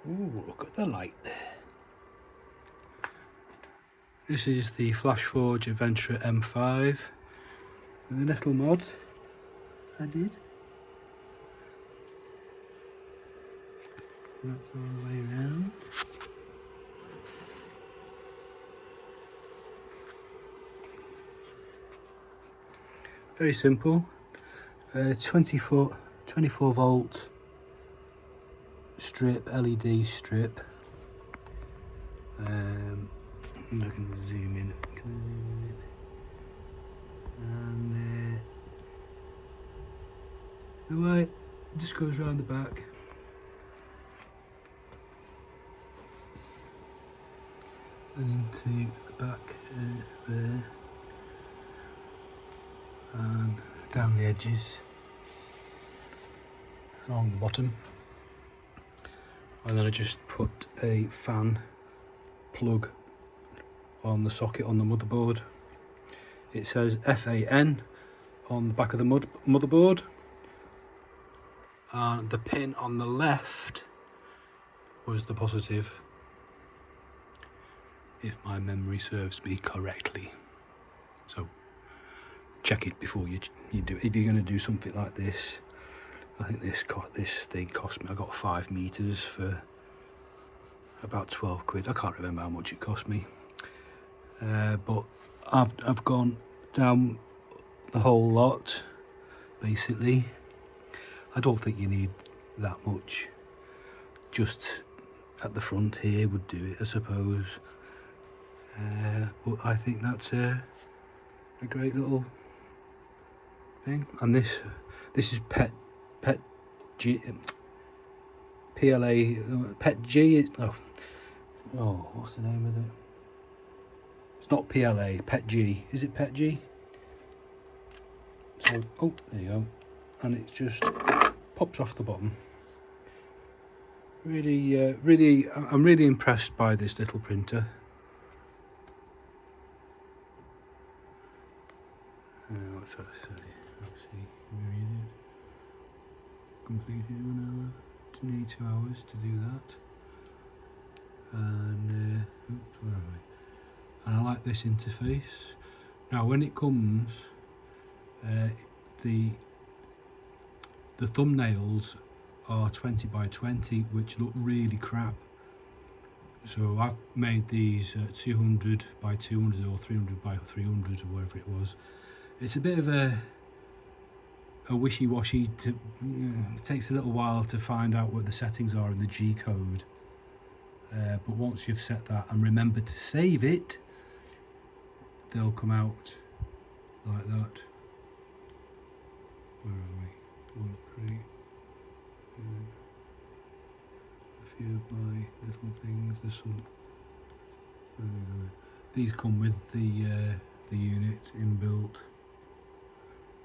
Ooh, look at the light. This is the FLASHFORGE Adventurer M5 with a little mod I did. That's all the way around. Very simple. 24 volt strip, LED strip. I'm going to zoom in. And the white just goes around the back. And into the back there. And down the edges. Along the bottom. And then I just put a fan plug on the socket on the motherboard. It says FAN on the back of the motherboard, and the pin on the left was the positive, if my memory serves me correctly. So check it before you do it. If you're going to do something like this, I think this thing cost me, I got 5 meters for about 12 quid. I can't remember how much it cost me, but I've gone down the whole lot basically. I don't think you need that much, just at the front here would do it, I suppose. But I think that's a great little thing. And this is PET G, PLA, PET G. Oh, what's the name of it? It's not PLA, PET G. Is it PET G? So, oh, there you go. And it just pops off the bottom. Really, I'm really impressed by this little printer. What's that say? Let's see, can we read it? Completed 1 hour. To need 2 hours to do that. And oops, where are we? And I like this interface. Now, when it comes, the thumbnails are 20 by 20, which look really crap. So I've made these 200 by 200 or 300 by 300 or whatever it was. It's a bit of a wishy-washy. It takes a little while to find out what the settings are in the G code. But once you've set that and remember to save it, they'll come out like that. Where are we? 1, 3. A few of my little things. There's some. These come with the unit inbuilt,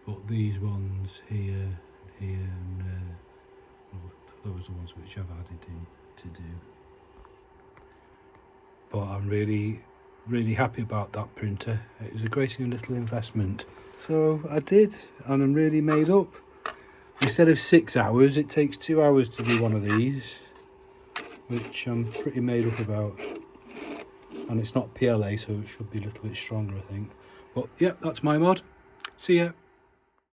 but these ones here, and those are the ones which I've added in to do. But I'm really happy about that printer. It was a great little investment. So I did, and I'm really made up. Instead of 6 hours, it takes 2 hours to do one of these, which I'm pretty made up about. And it's not PLA, so it should be a little bit stronger, I think. But yeah, that's my mod. See ya.